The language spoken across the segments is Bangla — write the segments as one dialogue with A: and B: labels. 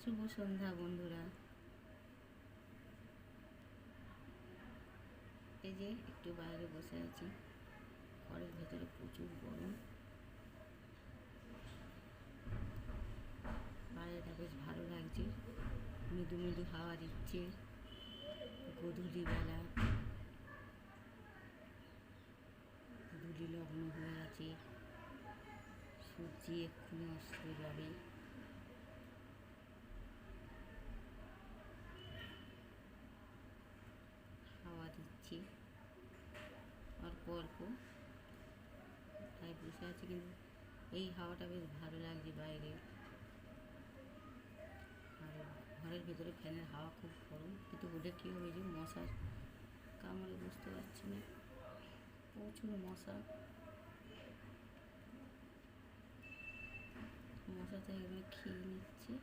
A: শুভ সন্ধ্যা বন্ধুরা। এই যে একটু বাইরে বসে আছি, ঘরের ভেতরে প্রচুর গরম। বাইরেটা বেশ ভালো লাগছে, মৃদু মৃদু হাওয়া দিচ্ছে। গধূলি বেলা, ধূলি লগ্ন হয়ে আছে, সূর্যি এক্ষুনি অস্ত যাবে। হাওয়া দিচ্ছে অল্প অল্প, তাই বসে আছে। কিন্তু এই হাওয়াটা বেশ ভালো লাগছে বাইরে। আর ঘরের ভেতরে ফ্যানের হাওয়া খুব গরম, কিন্তু ওদের কী হবে যে মশার কামড়ে বুঝতে পারছি না, প্রচুর মশা। মশাতে একদম খেয়ে নিচ্ছে।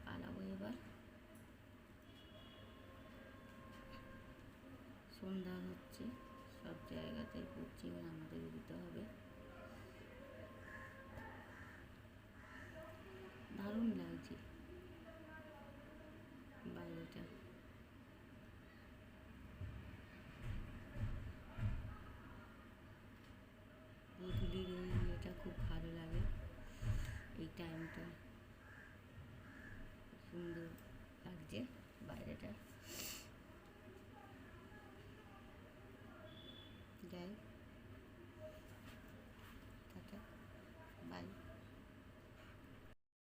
A: পালাবো এবার। সন্ধ্যা হচ্ছে, সব জায়গাতেই পড়ছে, এবার আমাদের দিতে হবে। দারুণ লাগছে বাইরেটা। গধূলির এই ইয়েটা খুব ভালো লাগে, এই টাইমটা সুন্দর লাগছে।